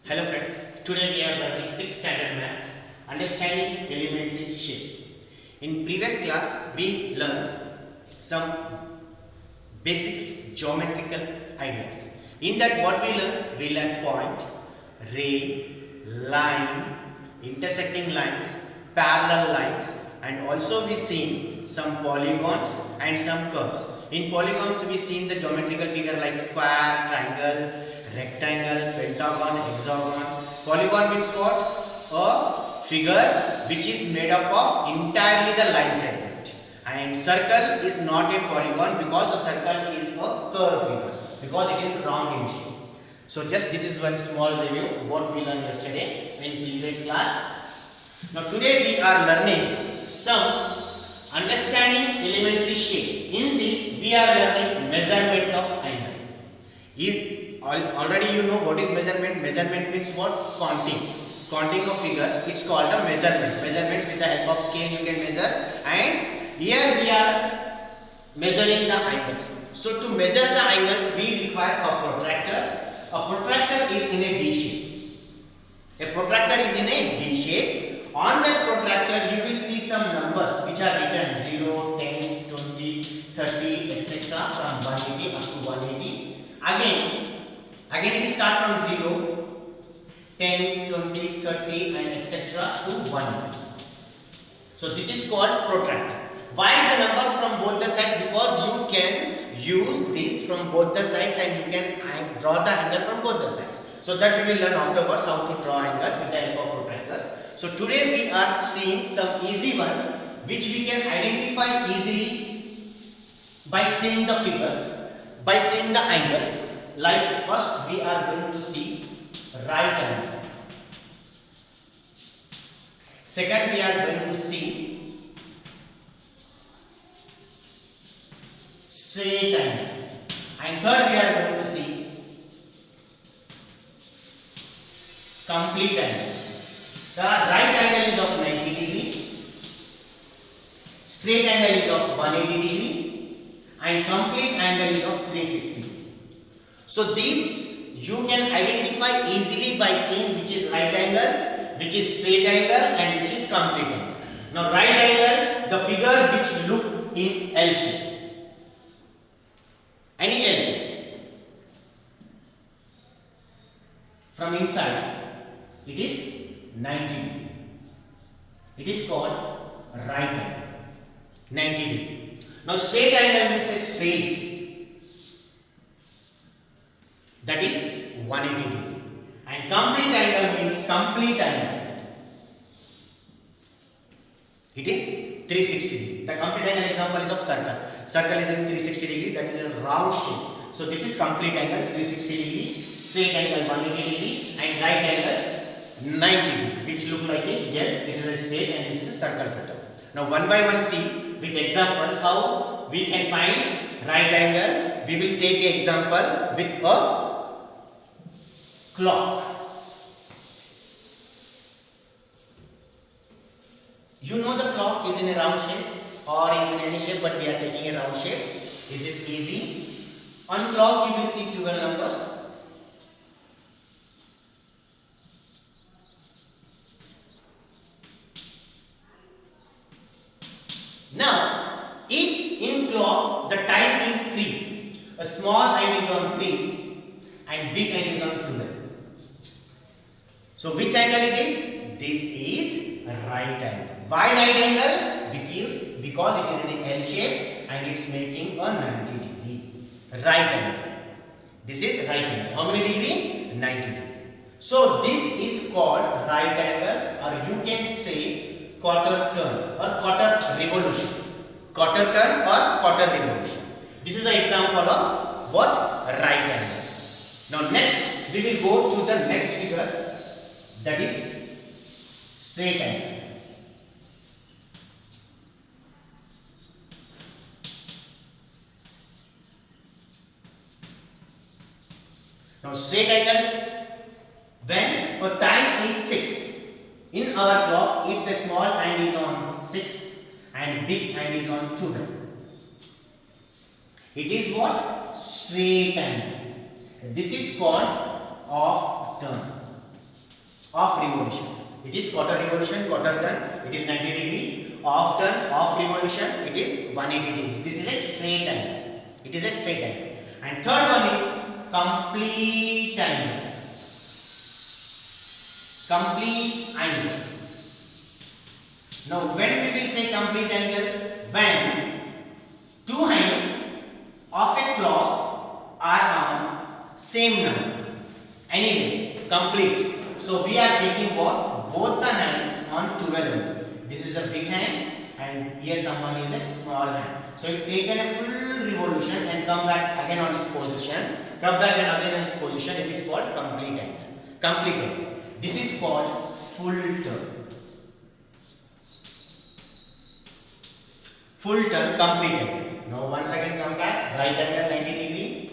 Hello friends, today we are learning 6th standard maths, understanding elementary shape. In previous class we learned some basics geometrical ideas. In that what we learned point, ray, line, intersecting lines, parallel lines, and also we seen some polygons and some curves. In polygons we seen the geometrical figure like square, triangle, rectangle, pentagon, hexagon. Polygon means what? A figure which is made up of entirely the line segment. And circle is not a polygon because the circle is a curve figure because it is round in shape. So just this is one small review what we learned yesterday in previous class. Now today we are learning some understanding elementary shapes. In this we are learning measurement of angle. Already you know what is measurement. Measurement means what? Counting of figure. It's called a measurement. Measurement with the help of scale you can measure. And here we are measuring the angles. So to measure the angles we require a protractor. A protractor is in a D shape. A protractor is in a D shape. On that protractor you will see some numbers which are written 0, 10, 20, 30, etc. from 180 up to 180. Again it start from 0, 10, 20, 30 and etc. to 180. So this is called protractor. Why the numbers from both the sides? Because you can use this from both the sides and you can draw the angle from both the sides. So that we will learn afterwards how to draw angles with the help of protractor. So today we are seeing some easy one which we can identify easily by seeing the figures, by seeing the angles. Like first we are going to see right angle. Second we are going to see straight angle. And third we are going to see complete angle. The right angle is of 90 degree, straight angle is of 180 degree and complete angle is of 360 degree. So these you can identify easily by seeing which is right angle, which is straight angle and which is complete angle. Now right angle, the figure which look in L shape. Any L shape. From inside it is 90 degree. It is called right angle. 90 degree. Now straight angle means a straight. That is 180 degree. And complete angle means complete angle. It is 360 degree. The complete angle example is of circle. Circle is in 360 degree. That is a round shape. So this is complete angle 360 degree, straight angle 180 degree, and right angle 90 degree, which look like a L. This is a straight and this is a circle pattern. Now one by one see with examples how we can find right angle. We will take an example with a clock. You know the clock is in a round shape or is in any shape, but we are taking a round shape. This is easy. On clock you will see 12 numbers. Now, if in clock the time is 3, a small hand is on 3 and big hand is on 12. So which angle it is? This is right angle. Why right angle? Because it is in a L shape and it's making a 90 degree. Right angle. This is right angle. How many degree? 90 degree. So this is called right angle, or you can say quarter turn or quarter revolution. Quarter turn or quarter revolution. This is an example of what? Right angle. Now next we will go to the next figure, that is straight angle. Now straight angle, when the time is 6, in our clock if the small hand is on 6 and big hand is on 12, it is what? Straight angle. This is called off turn. of revolution. It is quarter revolution, quarter turn, it is 90 degree. Off turn, off revolution, it is 180 degree. This is a straight angle. It is a straight angle. And third one is complete angle. Complete angle. Now when we will say complete angle? When two hands of a clock are on same number. Anyway, complete. So we are taking what? Both the hands on 12. This is a big hand and here someone is a small hand. So you taken a full revolution and come back again on this position. Come back and again on this position. It is called complete angle. Complete angle. This is called full turn. Full turn, complete angle. Now once again come back. Right angle 90 degree.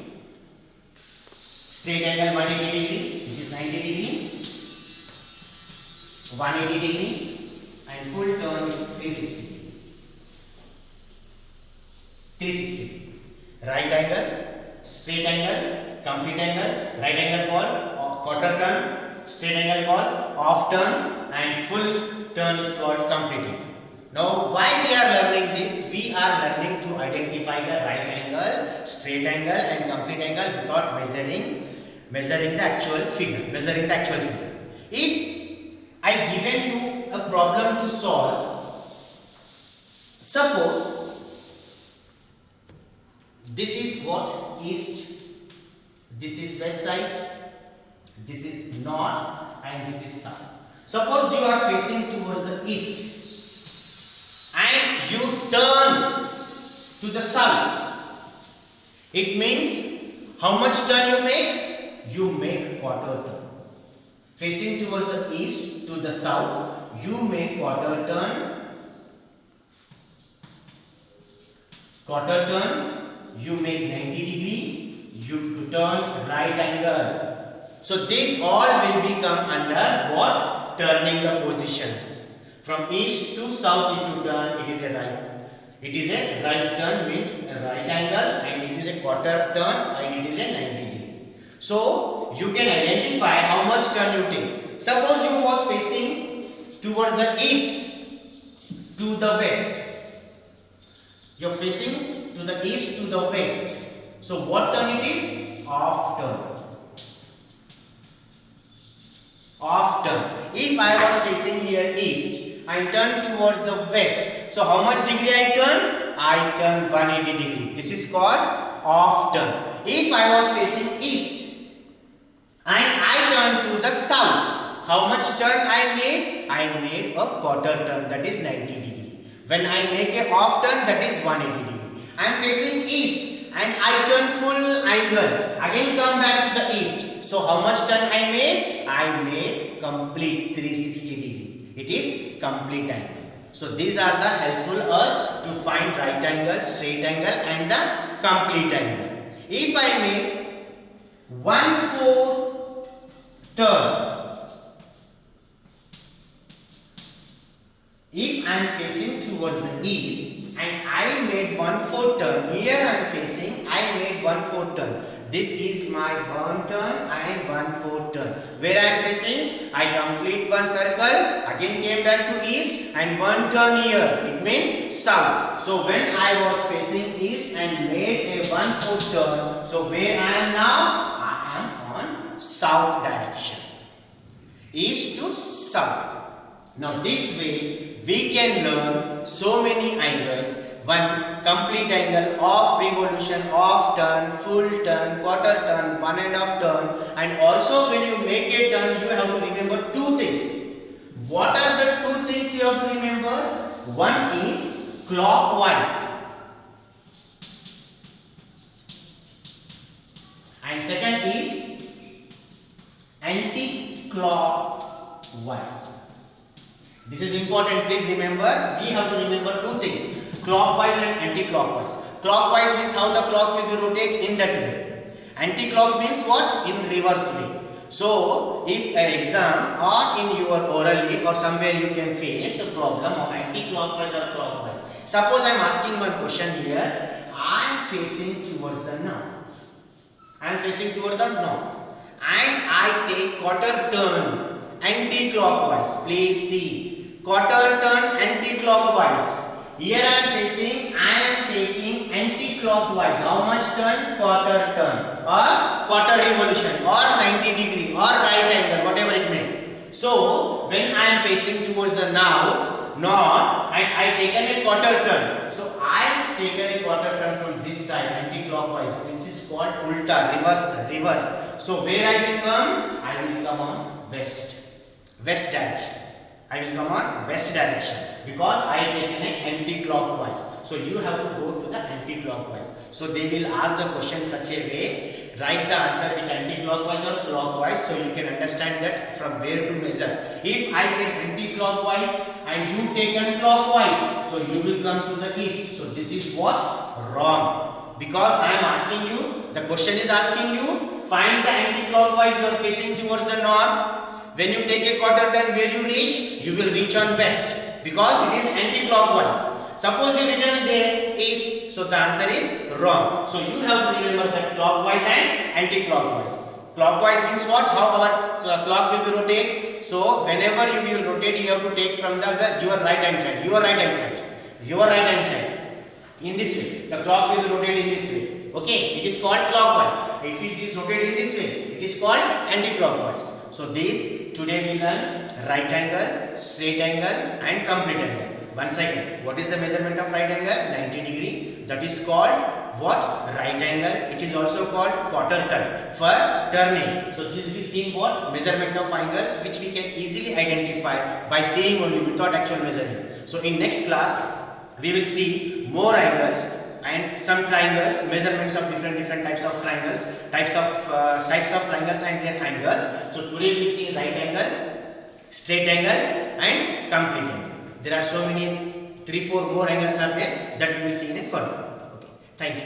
Straight angle 180 degree. It is 90 degree. 180 degree. And full turn is 360 degree. 360. Right angle, straight angle, complete angle, right angle called quarter turn, straight angle called off turn, and full turn is called complete angle. Now why we are learning this? We are learning to identify the right angle, straight angle and complete angle without measuring the actual figure. If I given you a problem to solve, suppose this is what? East, this is west side, this is north and this is south. Suppose you are facing towards the east and you turn to the south. It means how much turn you make? You make quarter turn. Facing towards the east to the south, you make quarter turn. Quarter turn, you make 90 degree, you turn right angle. So this all will become under what? Turning the positions. From east to south if you turn, it is a right. It is a right turn means a right angle and it is a quarter turn and it is a 90 degree. So you can identify how much turn you take. Suppose you was facing towards the east to the west. You are facing to the east to the west. So what turn it is? Off turn. Off turn. If I was facing here east and turn towards the west. So how much degree I turn? I turn 180 degree. This is called off turn. If I was facing east and I turn to the south, how much turn I made? I made a quarter turn, that is 90 degree. When I make a off turn, that is 180 degree. I am facing east and I turn full angle. Again come back to the east. So how much turn I made? I made complete 360 degree. It is complete angle. So these are the helpful us to find right angle, straight angle and the complete angle. If I make 1/4 turn, if I am facing towards the east and I made 1/4 turn, here I am facing, I made 1/4 turn. This is my 1 turn and 1/4 turn. Where I am facing, I complete one circle, again came back to east and 1 turn here. It means south. So when I was facing east and made a 1/4 turn, so where I am now? I am on south direction. East to south. Now this way we can learn so many angles. One complete angle, off revolution, off turn, full turn, quarter turn, 1.5 turn, and also when you make a turn you have to remember two things. What are the two things you have to remember? One is clockwise and second is anti-clockwise. This is important, please remember. We have to remember two things. Clockwise and anti-clockwise. Clockwise means how the clock will be rotate in that way. Anti-clock means what? In reverse way. So, if an exam or in your orally or somewhere you can face a problem of anti-clockwise or clockwise. Suppose I am asking one question here. I am facing towards the north. I am facing towards the north. And I take quarter turn anti-clockwise. Please see. Quarter turn anti-clockwise. Here I am facing, I am taking anti-clockwise. How much turn? Quarter turn or quarter revolution or 90 degree or right angle, whatever it may. So when I am facing towards the north and I taken a quarter turn. So I taken a quarter turn from this side anti-clockwise, which is called ulta, reverse. So where I will come? I will come on west direction. I will come on west direction because I taken an anti-clockwise. So you have to go to the anti-clockwise. So they will ask the question such a way, write the answer with anti-clockwise or clockwise, so you can understand that from where to measure. If I say anti-clockwise and you take clockwise, so you will come to the east. So this is what? Wrong. Because I am asking you, the question is asking you, find the anti-clockwise you are facing towards the north. When you take a quarter turn, where you reach? You will reach on west because it is anti-clockwise. Suppose you return there east, so the answer is wrong. So you have to remember that clockwise and anti-clockwise. Clockwise means what? How our clock will be rotate. So whenever you will rotate, you have to take from your right hand side. Your right hand side. In this way, the clock will be rotated in this way. Okay, it is called clockwise. If it is rotated in this way, it is called anti-clockwise. So this today we learn right angle, straight angle and complete angle. Once again, what is the measurement of right angle? 90 degree. That is called what? Right angle. It is also called quarter turn for turning. So this we seen what? Measurement of angles, which we can easily identify by seeing only without actual measuring. So in next class, we will see more angles and some triangles, measurements of different types of triangles, types of triangles and their angles. So today we see right angle, straight angle and complete angle. There are so many 3-4 more angles are there that we will see in a further. Okay, thank you.